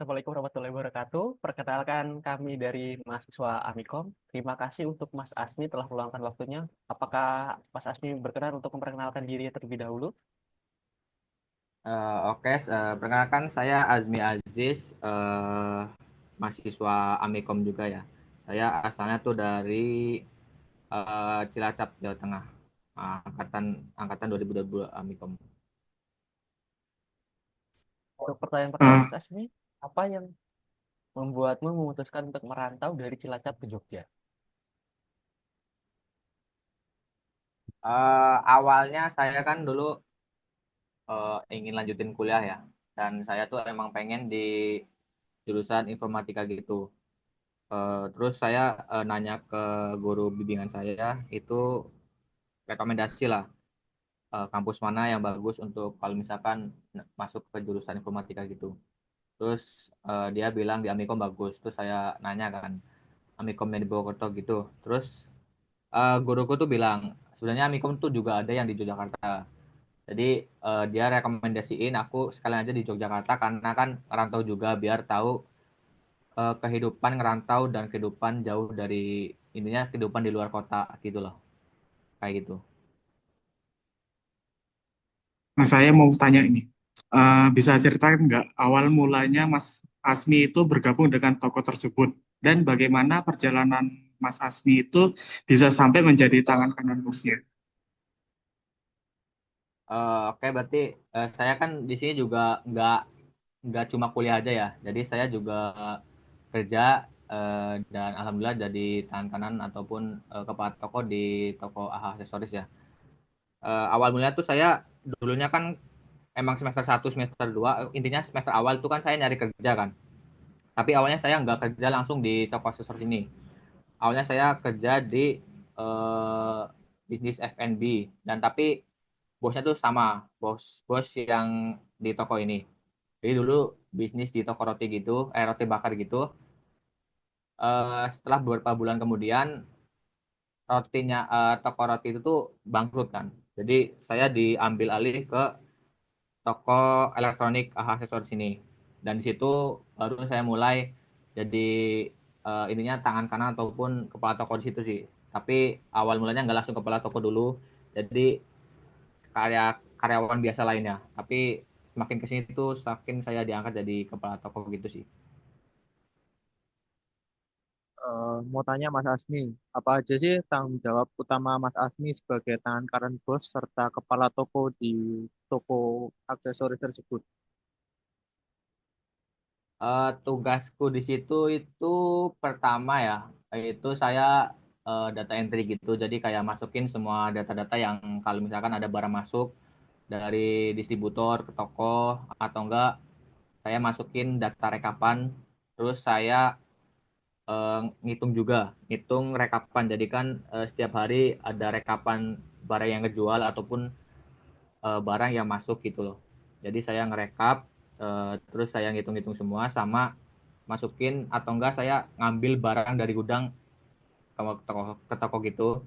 Assalamualaikum warahmatullahi wabarakatuh. Perkenalkan kami dari mahasiswa Amikom. Terima kasih untuk Mas Asmi telah meluangkan waktunya. Apakah Mas Asmi berkenan untuk memperkenalkan diri terlebih dahulu? Oke, perkenalkan saya Azmi Aziz, mahasiswa Amikom juga ya. Saya asalnya tuh dari Cilacap, Jawa Tengah, angkatan angkatan 2022 Amikom. Untuk pertanyaan pertama Eh, Mas Asmi, apa yang membuatmu memutuskan untuk merantau dari Cilacap ke Jogja? Awalnya saya kan dulu ingin lanjutin kuliah ya, dan saya tuh emang pengen di jurusan informatika gitu. Terus saya nanya ke guru bimbingan saya, itu rekomendasi lah kampus mana yang bagus untuk kalau misalkan masuk ke jurusan informatika gitu. Terus dia bilang di Amikom bagus. Terus saya nanya kan, Amikom yang di Purwokerto gitu. Terus guruku tuh bilang, sebenarnya Amikom tuh juga ada yang di Yogyakarta. Jadi dia rekomendasiin aku sekalian aja di Yogyakarta karena kan ngerantau juga biar tahu kehidupan ngerantau dan kehidupan jauh dari intinya kehidupan di luar kota gitu loh. Kayak gitu. nah, saya mau tanya ini. Bisa ceritakan nggak awal mulanya Mas Asmi itu bergabung dengan toko tersebut dan bagaimana perjalanan Mas Asmi itu bisa sampai menjadi tangan kanan bosnya? Oke, berarti saya kan di sini juga nggak cuma kuliah aja ya. Jadi saya juga kerja dan alhamdulillah jadi tangan kanan ataupun kepala toko di toko AHA aksesoris ya. Awal mulanya tuh saya dulunya kan emang semester 1 semester 2 intinya semester awal itu kan saya nyari kerja kan. Tapi awalnya saya nggak kerja langsung di toko aksesoris ini. Awalnya saya kerja di eh, bisnis F&B dan tapi bosnya tuh sama bos bos yang di toko ini. Jadi dulu bisnis di toko roti gitu, roti bakar gitu. Setelah beberapa bulan kemudian toko roti itu tuh bangkrut kan. Jadi saya diambil alih ke toko elektronik aksesoris ini. Dan di situ baru saya mulai jadi ininya tangan kanan ataupun kepala toko di situ sih. Tapi awal mulanya nggak langsung kepala toko dulu. Jadi karyawan biasa lainnya. Tapi semakin kesini tuh semakin saya diangkat jadi kepala toko gitu sih. Mau tanya Mas Asmi, apa aja sih tanggung jawab utama Mas Asmi sebagai tangan kanan bos serta kepala toko di toko aksesoris tersebut? Tugasku di situ itu pertama ya, itu saya data entry gitu. Jadi kayak masukin semua data-data yang kalau misalkan ada barang masuk dari distributor ke toko atau enggak saya masukin data rekapan, terus saya ngitung juga, ngitung rekapan. Jadi kan setiap hari ada rekapan barang yang kejual ataupun barang yang masuk gitu loh. Jadi saya ngerekap, terus saya ngitung-ngitung semua sama masukin atau enggak saya ngambil barang dari gudang ke toko gitu.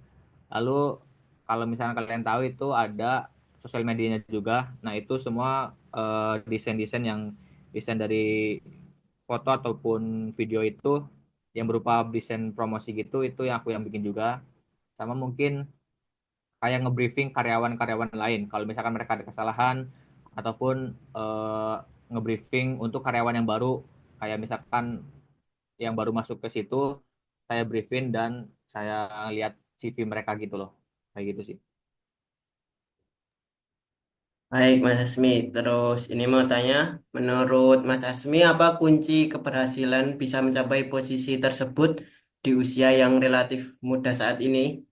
Lalu kalau misalnya kalian tahu itu ada sosial medianya juga. Nah itu semua desain-desain yang desain dari foto ataupun video itu yang berupa desain promosi gitu itu yang aku yang bikin juga. Sama mungkin kayak ngebriefing karyawan-karyawan lain kalau misalkan mereka ada kesalahan ataupun eh, ngebriefing untuk karyawan yang baru kayak misalkan yang baru masuk ke situ saya briefing dan saya lihat CV mereka gitu loh kayak gitu sih. Baik, Mas Asmi. Terus ini mau tanya, menurut Mas Asmi, apa kunci keberhasilan bisa mencapai posisi tersebut di usia yang relatif muda saat ini?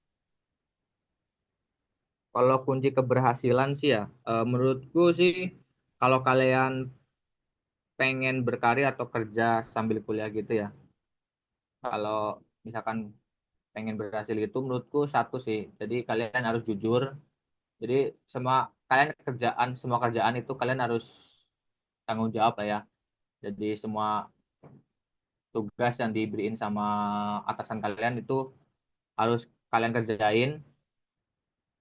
Kalau kunci keberhasilan sih ya menurutku sih kalau kalian pengen berkarya atau kerja sambil kuliah gitu ya kalau misalkan pengen berhasil itu menurutku satu sih jadi kalian harus jujur. Jadi semua kalian semua kerjaan itu kalian harus tanggung jawab lah ya. Jadi semua tugas yang diberiin sama atasan kalian itu harus kalian kerjain.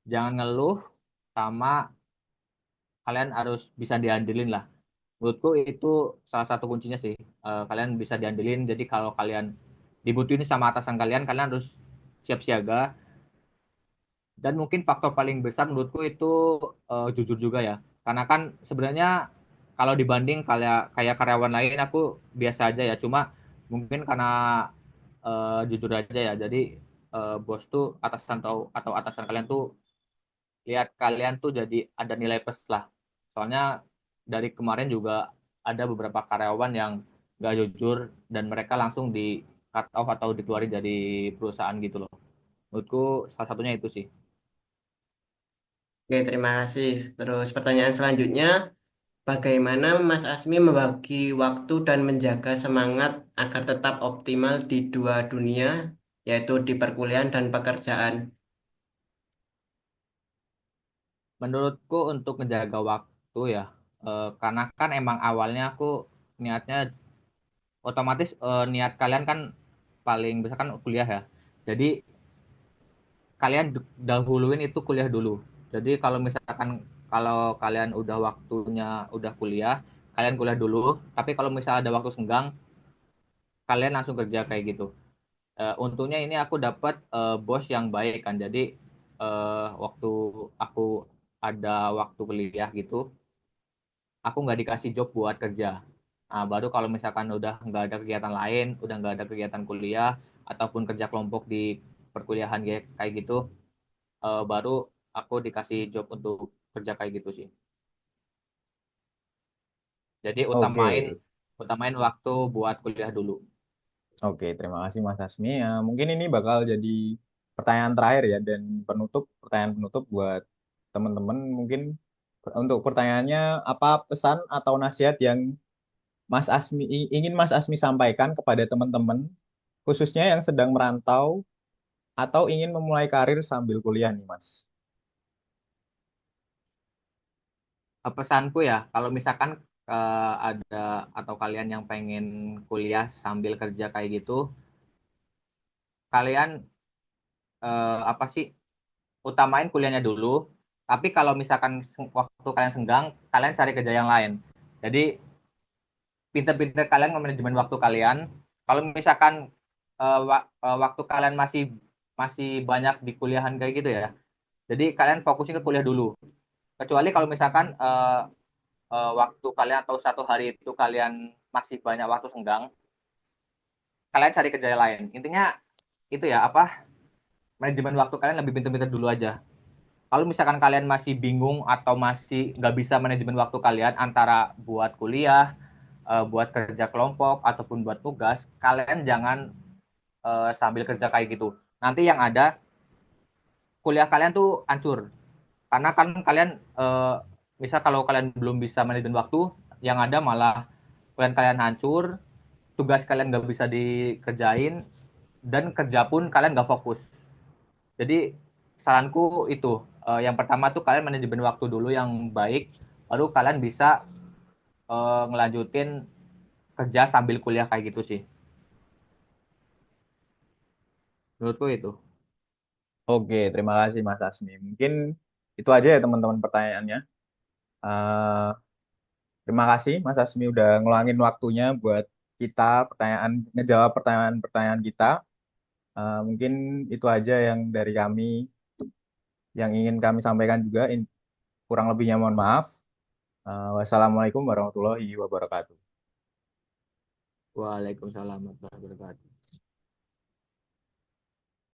Jangan ngeluh sama kalian harus bisa diandelin lah. Menurutku itu salah satu kuncinya sih. Kalian bisa diandelin. Jadi kalau kalian dibutuhin sama atasan kalian, kalian harus siap siaga. Dan mungkin faktor paling besar menurutku itu jujur juga ya. Karena kan sebenarnya kalau dibanding kayak karyawan lain aku biasa aja ya. Cuma mungkin karena jujur aja ya. Jadi bos tuh atasan atau atasan kalian tuh lihat kalian tuh jadi ada nilai plus lah. Soalnya dari kemarin juga ada beberapa karyawan yang gak jujur dan mereka langsung di cut off atau dikeluarin dari perusahaan gitu loh. Menurutku salah satunya itu sih. Oke, terima kasih. Terus pertanyaan selanjutnya, bagaimana Mas Asmi membagi waktu dan menjaga semangat agar tetap optimal di dua dunia, yaitu di perkuliahan dan pekerjaan? Menurutku untuk menjaga waktu ya, karena kan emang awalnya aku niatnya otomatis niat kalian kan paling besar kan kuliah ya. Jadi kalian dahuluin itu kuliah dulu. Jadi kalau misalkan kalau kalian udah waktunya udah kuliah, kalian kuliah dulu. Tapi kalau misalnya ada waktu senggang, kalian langsung kerja kayak gitu. Untungnya ini aku dapat bos yang baik kan. Jadi waktu aku ada waktu kuliah gitu, aku nggak dikasih job buat kerja. Nah, baru kalau misalkan udah nggak ada kegiatan lain, udah nggak ada kegiatan kuliah ataupun kerja kelompok di perkuliahan kayak gitu, baru aku dikasih job untuk kerja kayak gitu sih. Jadi utamain Oke, utamain waktu buat kuliah dulu. oke, terima kasih Mas Asmi. Ya, mungkin ini bakal jadi pertanyaan terakhir ya dan pertanyaan penutup buat teman-teman. Mungkin untuk pertanyaannya, apa pesan atau nasihat yang ingin Mas Asmi sampaikan kepada teman-teman, khususnya yang sedang merantau atau ingin memulai karir sambil kuliah nih, Mas? Pesanku ya, kalau misalkan ada atau kalian yang pengen kuliah sambil kerja kayak gitu, kalian apa sih utamain kuliahnya dulu. Tapi kalau misalkan waktu kalian senggang, kalian cari kerja yang lain. Jadi pinter-pinter kalian manajemen waktu kalian. Kalau misalkan waktu kalian masih masih banyak di kuliahan kayak gitu ya. Jadi kalian fokusnya ke kuliah dulu. Kecuali kalau misalkan waktu kalian atau satu hari itu kalian masih banyak waktu senggang, kalian cari kerja yang lain. Intinya itu ya apa manajemen waktu kalian lebih pinter-pinter dulu aja. Kalau misalkan kalian masih bingung atau masih nggak bisa manajemen waktu kalian antara buat kuliah, buat kerja kelompok ataupun buat tugas, kalian jangan sambil kerja kayak gitu. Nanti yang ada kuliah kalian tuh hancur. Karena kan kalian misal kalau kalian belum bisa manajemen waktu, yang ada malah kuliah kalian hancur, tugas kalian nggak bisa dikerjain, dan kerja pun kalian nggak fokus. Jadi saranku itu, yang pertama tuh kalian manajemen waktu dulu yang baik, baru kalian bisa ngelanjutin kerja sambil kuliah kayak gitu sih. Menurutku itu. Oke, terima kasih Mas Asmi. Mungkin itu aja ya teman-teman pertanyaannya. Eh, Terima kasih Mas Asmi udah ngeluangin waktunya buat kita ngejawab pertanyaan-pertanyaan kita. Mungkin itu aja yang dari kami yang ingin kami sampaikan juga. Kurang lebihnya mohon maaf. Wassalamualaikum warahmatullahi wabarakatuh. Waalaikumsalam warahmatullahi wabarakatuh.